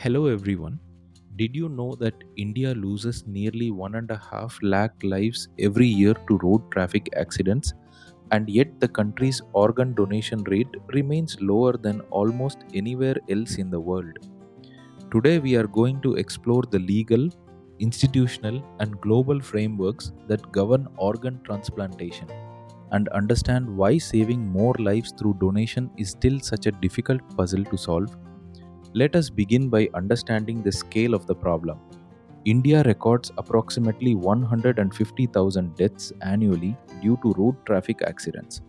Hello everyone. Did you know that India loses nearly 1.5 lakh lives every year to road traffic accidents, and yet the country's organ donation rate remains lower than almost anywhere else in the world? Today we are going to explore the legal, institutional, and global frameworks that govern organ transplantation and understand why saving more lives through donation is still such a difficult puzzle to solve. Let us begin by understanding the scale of the problem. India records approximately 150,000 deaths annually due to road traffic accidents,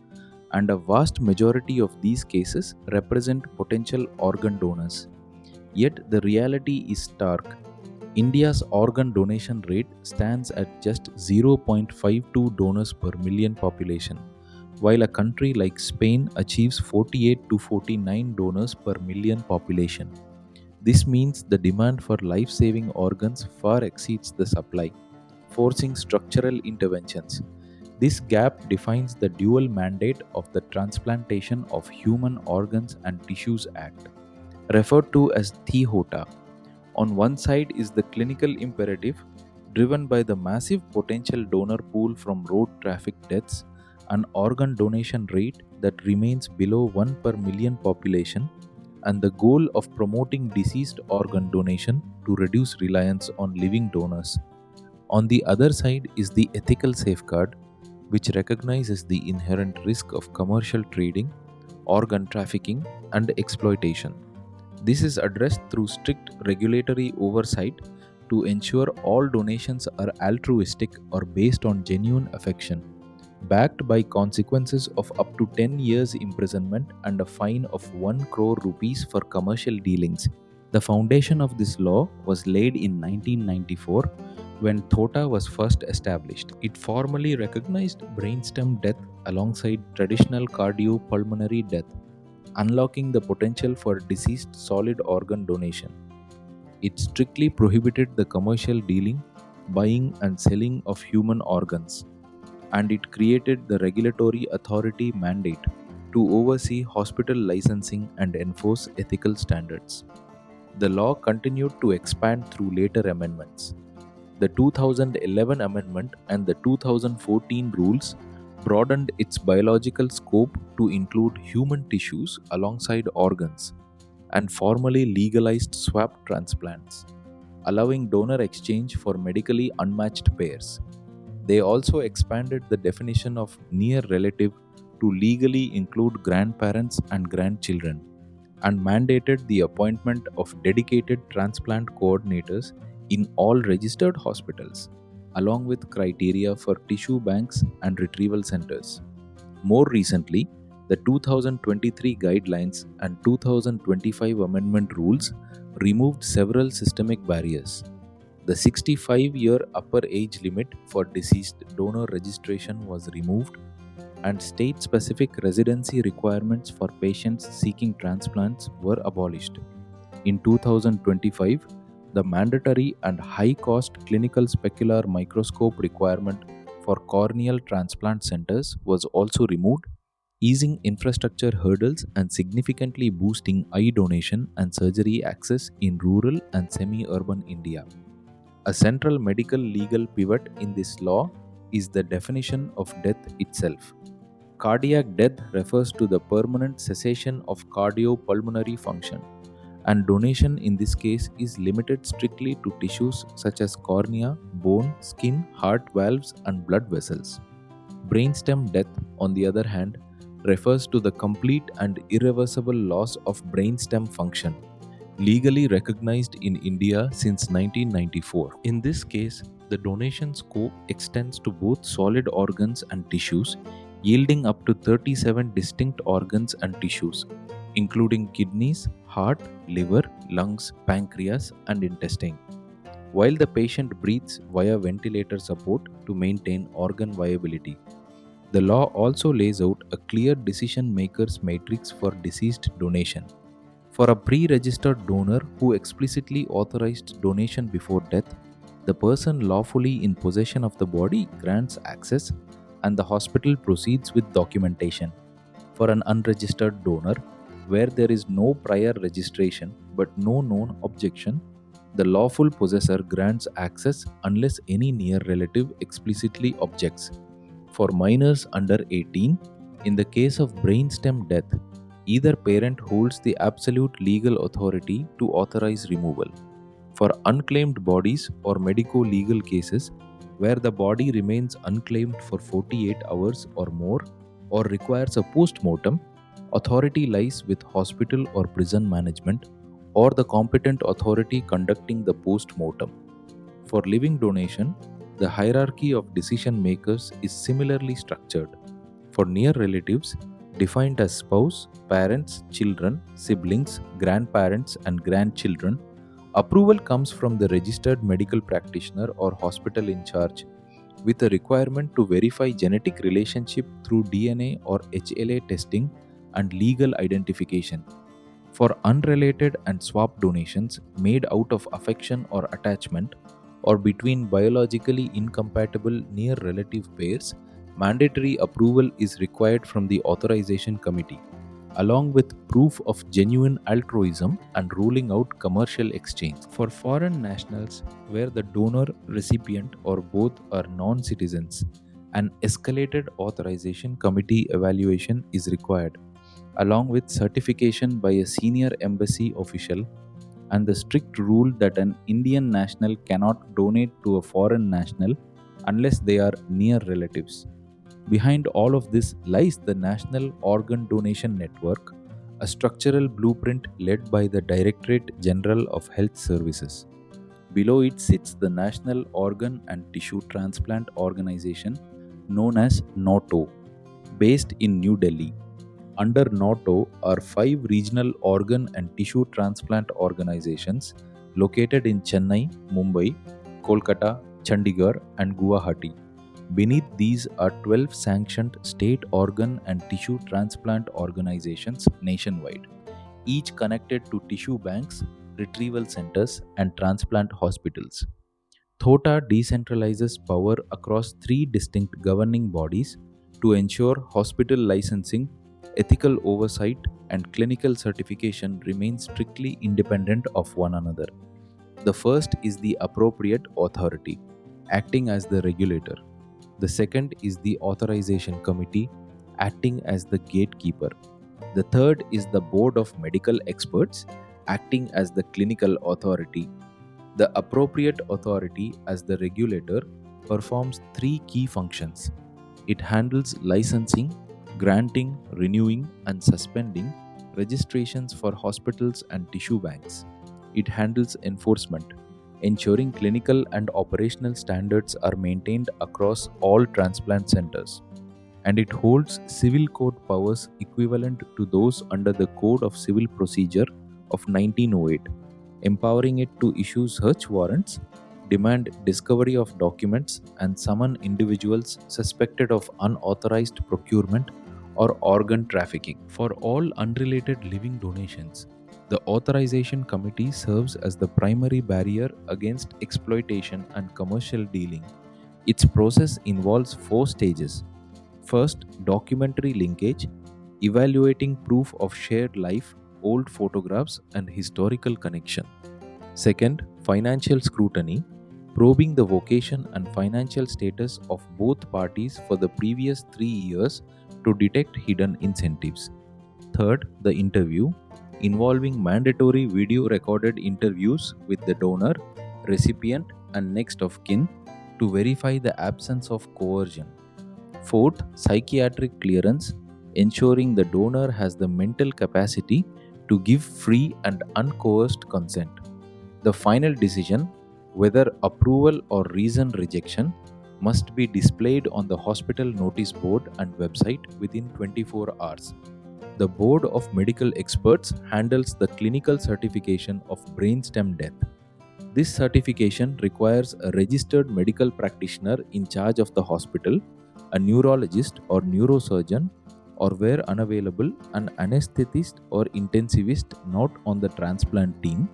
and a vast majority of these cases represent potential organ donors. Yet the reality is stark. India's organ donation rate stands at just 0.52 donors per million population, while a country like Spain achieves 48 to 49 donors per million population. This means the demand for life saving organs far exceeds the supply, forcing structural interventions. This gap defines the dual mandate of the Transplantation of Human Organs and Tissues Act, referred to as THOTA. On one side is the clinical imperative, driven by the massive potential donor pool from road traffic deaths, an organ donation rate that remains below 1 per million population, and the goal of promoting deceased organ donation to reduce reliance on living donors. On the other side is the ethical safeguard, which recognizes the inherent risk of commercial trading, organ trafficking, and exploitation. This is addressed through strict regulatory oversight to ensure all donations are altruistic or based on genuine affection, backed by consequences of up to 10 years imprisonment and a fine of 1 crore rupees for commercial dealings. The foundation of this law was laid in 1994 when THOTA was first established. It formally recognized brainstem death alongside traditional cardiopulmonary death, unlocking the potential for deceased solid organ donation. It strictly prohibited the commercial dealing, buying, and selling of human organs, and it created the regulatory authority mandate to oversee hospital licensing and enforce ethical standards. The law continued to expand through later amendments. The 2011 amendment and the 2014 rules broadened its biological scope to include human tissues alongside organs and formally legalized swap transplants, allowing donor exchange for medically unmatched pairs. They also expanded the definition of near relative to legally include grandparents and grandchildren, and mandated the appointment of dedicated transplant coordinators in all registered hospitals, along with criteria for tissue banks and retrieval centers. More recently, the 2023 guidelines and 2025 amendment rules removed several systemic barriers. The 65-year upper age limit for deceased donor registration was removed, and state specific residency requirements for patients seeking transplants were abolished. In 2025, the mandatory and high cost clinical specular microscope requirement for corneal transplant centers was also removed, easing infrastructure hurdles and significantly boosting eye donation and surgery access in rural and semi urban India. A central medical legal pivot in this law is the definition of death itself. Cardiac death refers to the permanent cessation of cardiopulmonary function, and donation in this case is limited strictly to tissues such as cornea, bone, skin, heart valves, and blood vessels. Brainstem death, on the other hand, refers to the complete and irreversible loss of brainstem function, legally recognized in India since 1994. In this case, the donation scope extends to both solid organs and tissues, yielding up to 37 distinct organs and tissues, including kidneys, heart, liver, lungs, pancreas, and intestine, while the patient breathes via ventilator support to maintain organ viability. The law also lays out a clear decision maker's matrix for deceased donation. For a pre registered donor who explicitly authorized donation before death, the person lawfully in possession of the body grants access and the hospital proceeds with documentation. For an unregistered donor, where there is no prior registration, but no known objection, the lawful possessor grants access unless any near relative explicitly objects. For minors under 18, in the case of brainstem death, either parent holds the absolute legal authority to authorize removal. For unclaimed bodies or medico legal cases where the body remains unclaimed for 48 hours or more or requires a post mortem, authority lies with hospital or prison management or the competent authority conducting the post mortem. For living donation, the hierarchy of decision makers is similarly structured. For near relatives, defined as spouse, parents, children, siblings, grandparents, and grandchildren, approval comes from the registered medical practitioner or hospital in charge, with a requirement to verify genetic relationship through DNA or HLA testing and legal identification. For unrelated and swap donations made out of affection or attachment, or between biologically incompatible near relative pairs, mandatory approval is required from the authorization committee, along with proof of genuine altruism and ruling out commercial exchange. For foreign nationals, where the donor, recipient, or both are non citizens, an escalated authorization committee evaluation is required, along with certification by a senior embassy official and the strict rule that an Indian national cannot donate to a foreign national unless they are near relatives. Behind all of this lies the National Organ Donation Network, a structural blueprint led by the Directorate General of Health Services. Below it sits the National Organ and Tissue Transplant Organization, known as NOTTO, based in New Delhi. Under NOTTO are 5 regional organ and tissue transplant organizations located in Chennai, Mumbai, Kolkata, Chandigarh, and Guwahati. Beneath these are 12 sanctioned state organ and tissue transplant organizations nationwide, each connected to tissue banks, retrieval centers, and transplant hospitals. THOTA decentralizes power across 3 distinct governing bodies to ensure hospital licensing, ethical oversight, and clinical certification remain strictly independent of one another. The first is the appropriate authority, acting as the regulator. The second is the authorization committee, acting as the gatekeeper. The third is the board of medical experts, acting as the clinical authority. The appropriate authority, as the regulator, performs 3 key functions. It handles licensing, granting, renewing, and suspending registrations for hospitals and tissue banks. It handles enforcement, ensuring clinical and operational standards are maintained across all transplant centers. And it holds civil court powers equivalent to those under the Code of Civil Procedure of 1908, empowering it to issue search warrants, demand discovery of documents, and summon individuals suspected of unauthorized procurement or organ trafficking. For all unrelated living donations, the Authorization Committee serves as the primary barrier against exploitation and commercial dealing. Its process involves 4 stages. First, documentary linkage, evaluating proof of shared life, old photographs, and historical connection. Second, financial scrutiny, probing the vocation and financial status of both parties for the previous 3 years to detect hidden incentives. Third, the interview, involving mandatory video recorded interviews with the donor, recipient, and next of kin to verify the absence of coercion. Fourth, psychiatric clearance, ensuring the donor has the mental capacity to give free and uncoerced consent. The final decision, whether approval or reason rejection, must be displayed on the hospital notice board and website within 24 hours. The Board of Medical Experts handles the clinical certification of brainstem death. This certification requires a registered medical practitioner in charge of the hospital, a neurologist or neurosurgeon, or where unavailable, an anesthetist or intensivist not on the transplant team,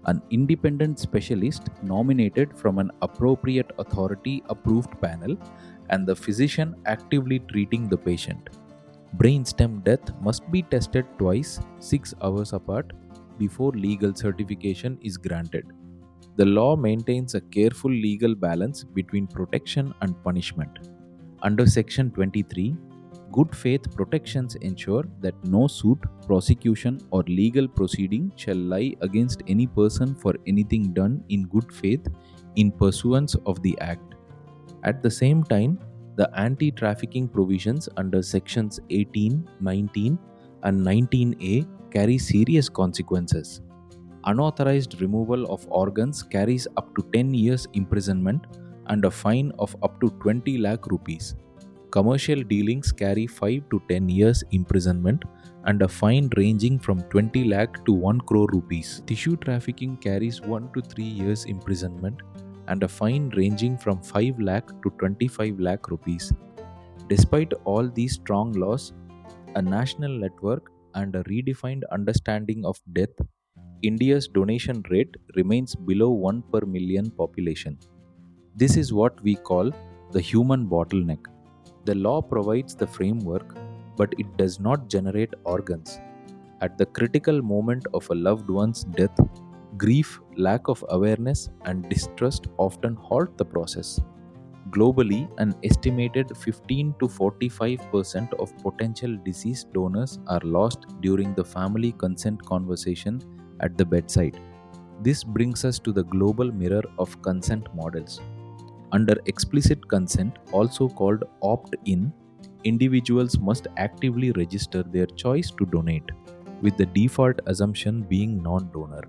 an independent specialist nominated from an appropriate authority approved panel, and the physician actively treating the patient. Brainstem death must be tested twice, 6 hours apart, before legal certification is granted. The law maintains a careful legal balance between protection and punishment. Under Section 23, good faith protections ensure that no suit, prosecution, or legal proceeding shall lie against any person for anything done in good faith in pursuance of the Act. At the same time, the anti trafficking provisions under Sections 18, 19, and 19A carry serious consequences. Unauthorized removal of organs carries up to 10 years imprisonment and a fine of up to 20 lakh rupees. Commercial dealings carry 5 to 10 years imprisonment and a fine ranging from 20 lakh to 1 crore rupees. Tissue trafficking carries 1 to 3 years imprisonment and a fine ranging from 5 lakh to 25 lakh rupees. Despite all these strong laws, a national network and a redefined understanding of death, India's donation rate remains below 1 per million population. This is what we call the human bottleneck. The law provides the framework, but it does not generate organs. At the critical moment of a loved one's death, grief, lack of awareness, and distrust often halt the process. Globally, an estimated 15 to 45% of potential deceased donors are lost during the family consent conversation at the bedside. This brings us to the global mirror of consent models. Under explicit consent, also called opt in, individuals must actively register their choice to donate, with the default assumption being non donor.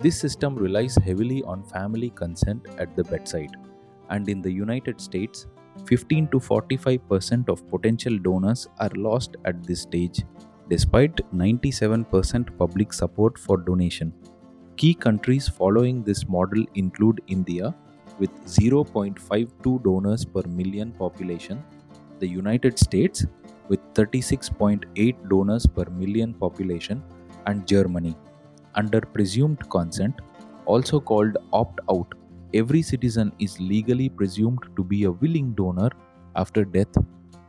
This system relies heavily on family consent at the bedside, and in the United States, 15 to 45% of potential donors are lost at this stage, despite 97% public support for donation. Key countries following this model include India, with 0.52 donors per million population, the United States, with 36.8 donors per million population, and Germany. Under presumed consent, also called opt out, every citizen is legally presumed to be a willing donor after death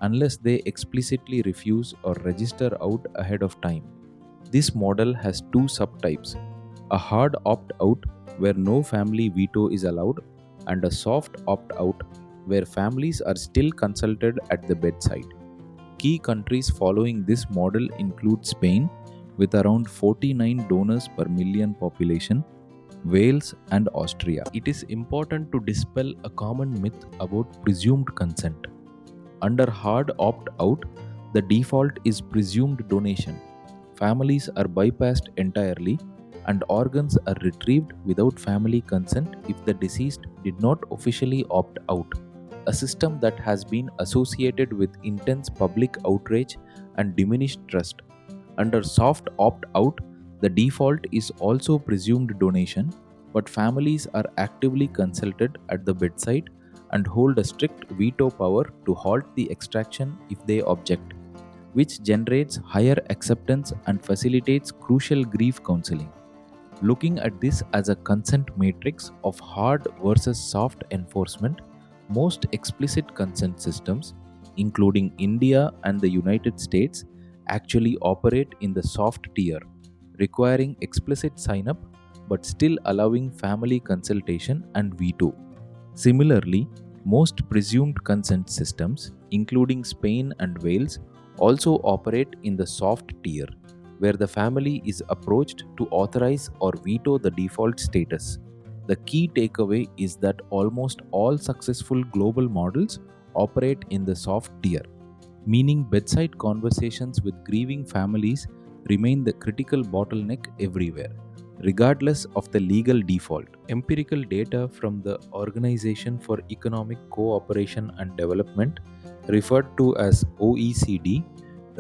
unless they explicitly refuse or register out ahead of time. This model has two subtypes: a hard opt out, where no family veto is allowed, and a soft opt out, where families are still consulted at the bedside. Key countries following this model include Spain, with around 49 donors per million population, Wales, and Austria. It is important to dispel a common myth about presumed consent. Under hard opt out, the default is presumed donation. Families are bypassed entirely, and organs are retrieved without family consent if the deceased did not officially opt out, a system that has been associated with intense public outrage and diminished trust. Under soft opt out, the default is also presumed donation, but families are actively consulted at the bedside and hold a strict veto power to halt the extraction if they object, which generates higher acceptance and facilitates crucial grief counseling. Looking at this as a consent matrix of hard versus soft enforcement, most explicit consent systems, including India and the United States, actually operate in the soft tier, requiring explicit sign up but still allowing family consultation and veto. Similarly, most presumed consent systems, including Spain and Wales, also operate in the soft tier, where the family is approached to authorize or veto the default status. The key takeaway is that almost all successful global models operate in the soft tier, meaning bedside conversations with grieving families remain the critical bottleneck everywhere, regardless of the legal default. Empirical data from the Organization for Economic Cooperation and Development, referred to as OECD,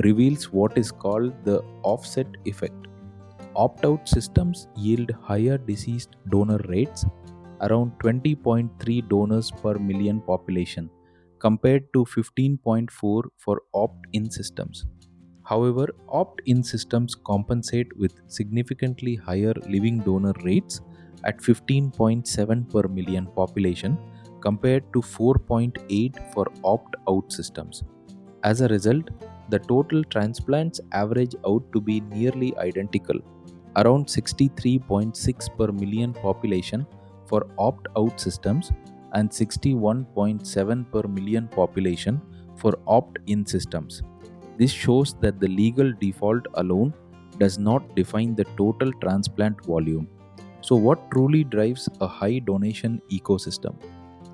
reveals what is called the offset effect. Opt-out systems yield higher deceased donor rates, around 20.3 donors per million population, compared to 15.4 for opt-in systems. However, opt-in systems compensate with significantly higher living donor rates at 15.7 per million population compared to 4.8 for opt-out systems. As a result, the total transplants average out to be nearly identical, around 63.6 per million population for opt-out systems and 61.7 per million population for opt-in systems. This shows that the legal default alone does not define the total transplant volume. So, what truly drives a high donation ecosystem?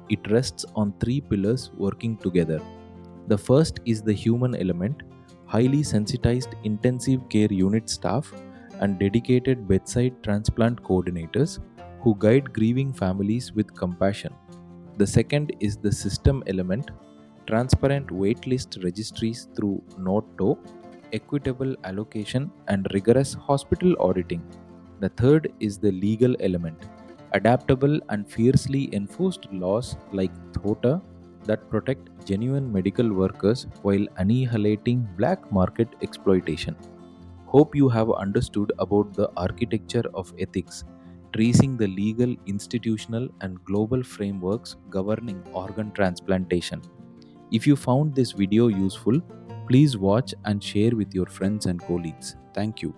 It rests on three pillars working together. The first is the human element, highly sensitized intensive care unit staff and dedicated bedside transplant coordinators who guide grieving families with compassion. The second is the system element, transparent waitlist registries through NOTTO, equitable allocation, and rigorous hospital auditing. The third is the legal element, adaptable and fiercely enforced laws like THOTA that protect genuine medical workers while annihilating black market exploitation. Hope you have understood about the architecture of ethics, tracing the legal, institutional, and global frameworks governing organ transplantation. If you found this video useful, please watch and share with your friends and colleagues. Thank you.